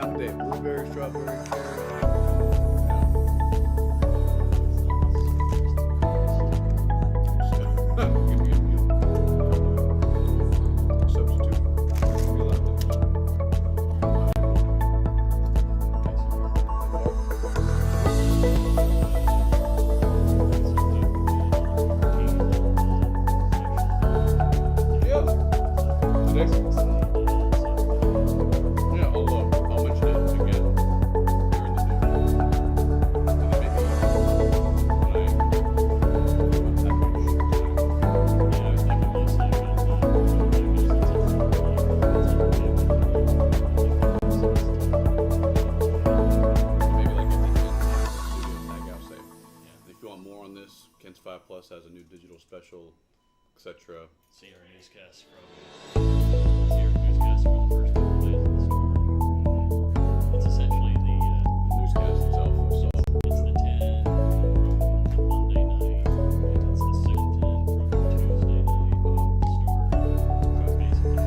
time of day. Blueberry, strawberry, cherry. Has a new digital special, etc. See our newscast for the first couple of days in the store. It's essentially the newscast itself. So it's the 10 from Monday night, and it's the 7:10 from Tuesday night of the store. Basically,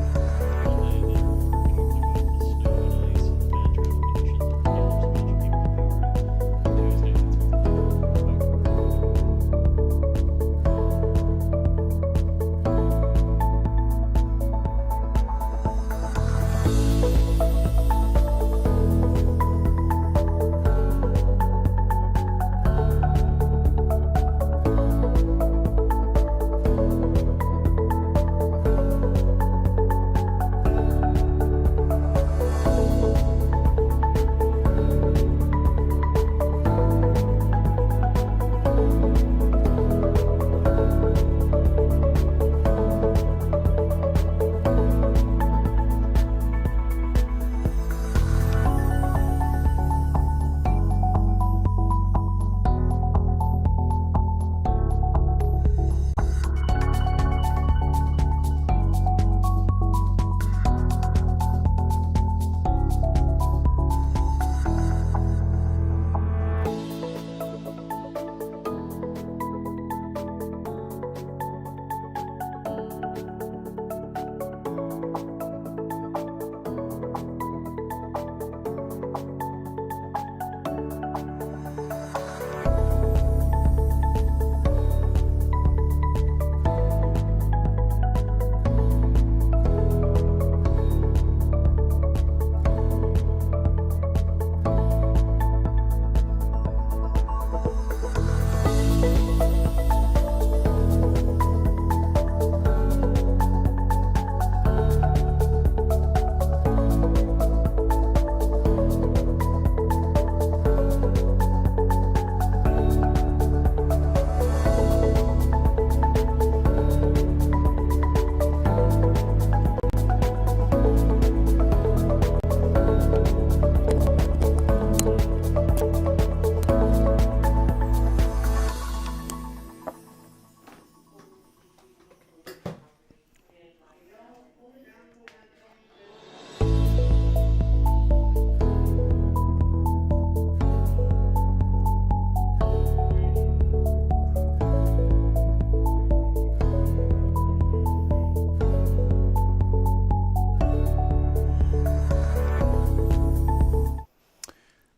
Monday they were talking about the snow and ice and bad travel conditions that were getting a bunch of people power. Tuesday it's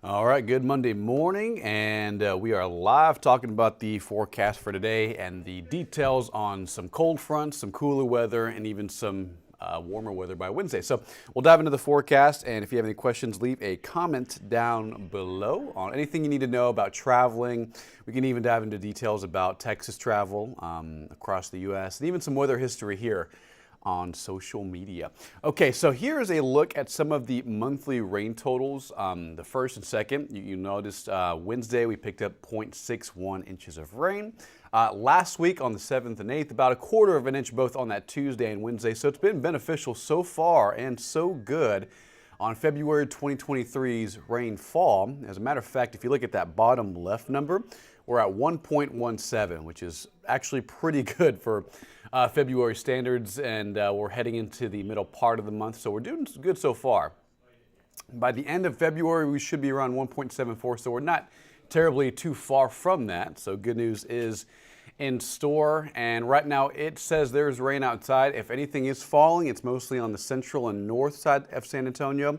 all right, good Monday morning, and we are live talking about the forecast for today and the details on some cold fronts, some cooler weather, and even some warmer weather by Wednesday. So we'll dive into the forecast, and if you have any questions, leave a comment down below on anything you need to know about traveling. We can even dive into details about Texas travel across the U.S. and even some weather history here on social media. Okay, so here is a look at some of the monthly rain totals. The first and second, you noticed Wednesday we picked up 0.61 inches of rain. Last week on the 7th and 8th, about a quarter of an inch both on that Tuesday and Wednesday. So it's been beneficial so far and so good on February 2023's rainfall. As a matter of fact, if you look at that bottom left number, we're at 1.17, which is actually pretty good for February standards, and we're heading into the middle part of the month, so we're doing good so far. By the end of February, we should be around 1.74, so we're not terribly too far from that. So good news is in store, and right now it says there's rain outside. If anything is falling, it's mostly on the central and north side of San Antonio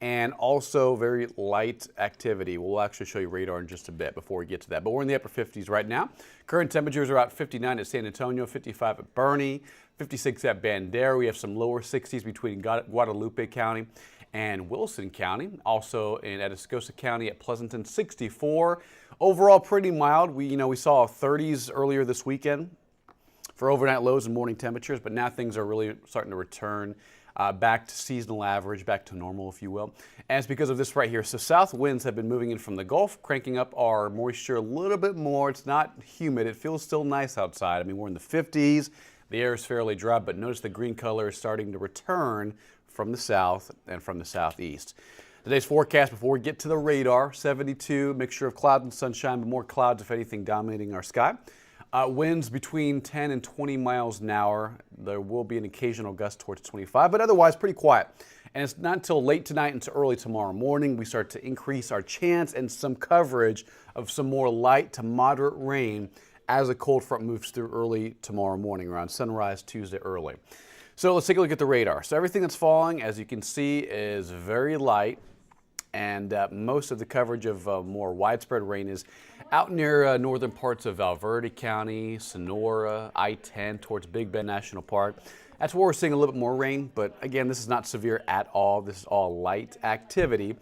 and also very light activity. We'll actually show you radar in just a bit before we get to that. But we're in the upper 50s right now. Current temperatures are about 59 at San Antonio, 55 at Bernie, 56 at Bandera. We have some lower 60s between Guadalupe County and Wilson County. Also in Atascosa County at Pleasanton, 64. Overall, pretty mild. We saw 30s earlier this weekend for overnight lows and morning temperatures, but now things are really starting to return back to seasonal average, back to normal, if you will. And it's because of this right here. So south winds have been moving in from the Gulf, cranking up our moisture a little bit more. It's not humid. It feels still nice outside. I mean, we're in the 50s. The air is fairly dry, but notice the green color is starting to return from the south and from the southeast. Today's forecast before we get to the radar, 72, mixture of clouds and sunshine, but more clouds, if anything, dominating our sky. Winds between 10 and 20 miles an hour. There will be an occasional gust towards 25, but otherwise pretty quiet. And it's not until late tonight into early tomorrow morning we start to increase our chance and some coverage of some more light to moderate rain as a cold front moves through early tomorrow morning around sunrise Tuesday early. So let's take a look at the radar. So everything that's falling, as you can see, is very light. And most of the coverage of more widespread rain is out near northern parts of Valverde County, Sonora, I-10 towards Big Bend National Park. That's where we're seeing a little bit more rain, but again, this is not severe at all. This is all light activity.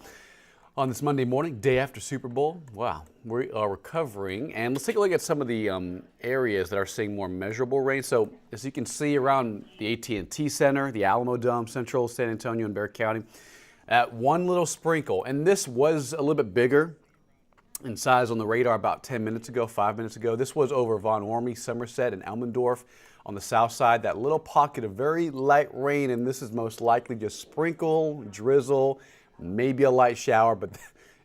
On this Monday morning, day after Super Bowl, wow, we are recovering. And let's take a look at some of the areas that are seeing more measurable rain. So as you can see around the AT&T Center, the Alamo Dome, Central San Antonio and Bexar County, one little sprinkle, and this was a little bit bigger in size on the radar about 10 minutes ago, 5 minutes ago. This was over Von Ormy, Somerset, and Elmendorf on the south side. That little pocket of very light rain, and this is most likely just sprinkle, drizzle, maybe a light shower, but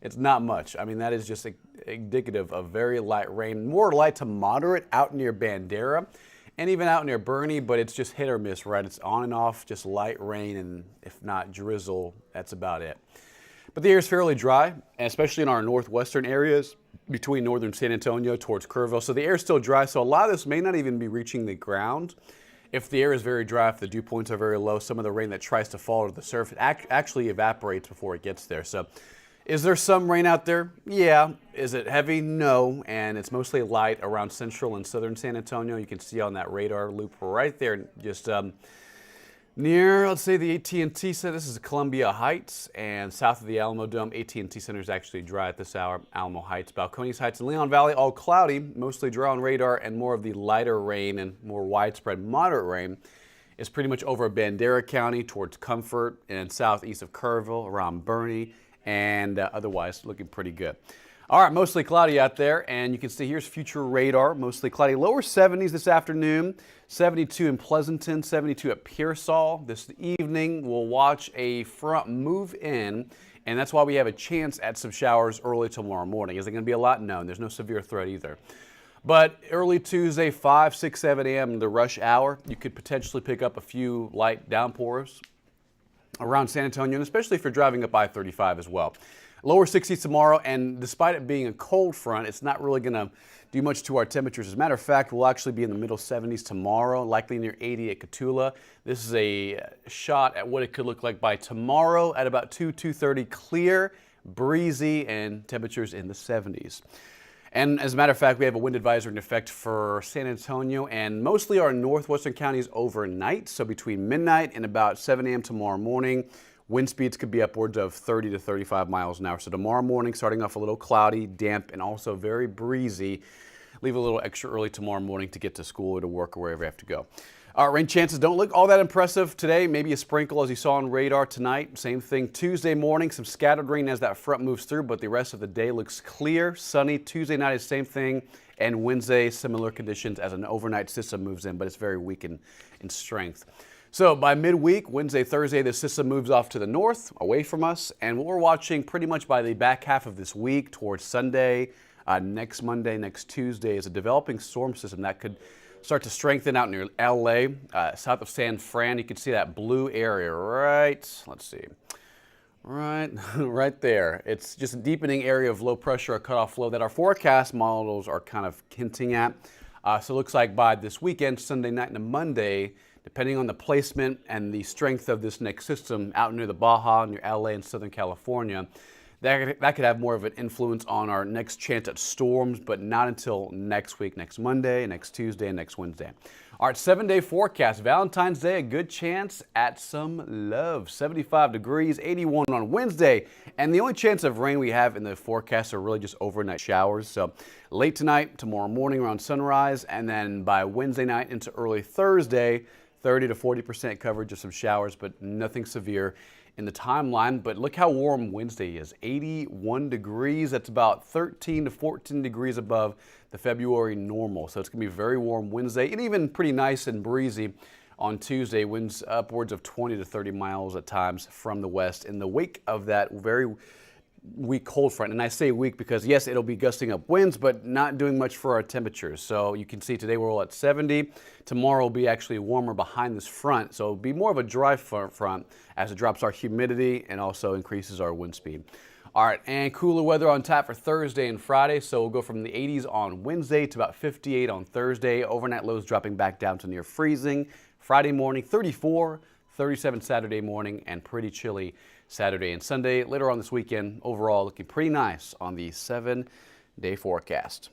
it's not much. I mean, that is just indicative of very light rain, more light to moderate out near Bandera and even out near Bernie, but it's just hit or miss, right? It's on and off, just light rain, and if not drizzle, that's about it. But the air is fairly dry, especially in our northwestern areas between northern San Antonio towards Kerrville. So the air is still dry, so a lot of this may not even be reaching the ground. If the air is very dry, if the dew points are very low, some of the rain that tries to fall to the surface actually evaporates before it gets there. So is there some rain out there? Yeah. Is it heavy? No. And it's mostly light around central and southern San Antonio. You can see on that radar loop right there, just near, let's say, the AT&T Center. This is Columbia Heights, and south of the Alamo Dome. AT&T Center is actually dry at this hour. Alamo Heights, Balcones Heights, and Leon Valley, all cloudy, mostly dry on radar, and more of the lighter rain and more widespread moderate rain is pretty much over Bandera County towards Comfort and southeast of Kerrville, around Bernie, and otherwise looking pretty good. All right, mostly cloudy out there, and you can see here's future radar, mostly cloudy. Lower 70s this afternoon, 72 in Pleasanton, 72 at Pearsall. This evening, we'll watch a front move in, and that's why we have a chance at some showers early tomorrow morning. Is it going to be a lot? No, and there's no severe threat either. But early Tuesday, 5, 6, 7 a.m., the rush hour, you could potentially pick up a few light downpours around San Antonio, and especially if you're driving up I-35 as well. Lower 60s tomorrow, and despite it being a cold front, it's not really going to do much to our temperatures. As a matter of fact, we'll actually be in the middle 70s tomorrow, likely near 80 at Cotulla. This is a shot at what it could look like by tomorrow at about 2:30, clear, breezy, and temperatures in the 70s. And as a matter of fact, we have a wind advisory in effect for San Antonio and mostly our northwestern counties overnight. So between midnight and about 7 a.m. tomorrow morning, wind speeds could be upwards of 30 to 35 miles an hour. So tomorrow morning, starting off a little cloudy, damp, and also very breezy. Leave a little extra early tomorrow morning to get to school or to work or wherever you have to go. Rain chances don't look all that impressive today. Maybe a sprinkle as you saw on radar tonight. Same thing Tuesday morning, some scattered rain as that front moves through, but the rest of the day looks clear, sunny. Tuesday night is same thing, and Wednesday, similar conditions as an overnight system moves in, but it's very weak in strength. So by midweek, Wednesday, Thursday, the system moves off to the north, away from us, and what we're watching pretty much by the back half of this week towards Sunday, next Monday, next Tuesday, is a developing storm system that could start to strengthen out near LA, south of San Fran. You can see that blue area right, let's see, right there. It's just a deepening area of low pressure, a cutoff flow that our forecast models are kind of hinting at. So it looks like by this weekend, Sunday night and Monday, depending on the placement and the strength of this next system out near the Baja, near LA and Southern California, that could have more of an influence on our next chance at storms, but not until next week, next Monday, next Tuesday, and next Wednesday. All right, 7-day forecast. Valentine's Day, a good chance at some love. 75 degrees, 81 on Wednesday. And the only chance of rain we have in the forecast are really just overnight showers. So late tonight, tomorrow morning around sunrise, and then by Wednesday night into early Thursday, 30 to 40% coverage of some showers, but nothing severe in the timeline. But look how warm Wednesday is, 81 degrees. That's about 13 to 14 degrees above the February normal. So it's going to be very warm Wednesday, and even pretty nice and breezy on Tuesday. Winds upwards of 20 to 30 miles at times from the west in the wake of that very weak cold front. And I say weak because, yes, it'll be gusting up winds, but not doing much for our temperatures. So you can see today we're all at 70. Tomorrow will be actually warmer behind this front. So it'll be more of a dry front as it drops our humidity and also increases our wind speed. All right, and cooler weather on tap for Thursday and Friday. So we'll go from the 80s on Wednesday to about 58 on Thursday. Overnight lows dropping back down to near freezing. Friday morning, 34, 37 Saturday morning, and pretty chilly Saturday and Sunday. Later on this weekend, overall looking pretty nice on the 7-day forecast.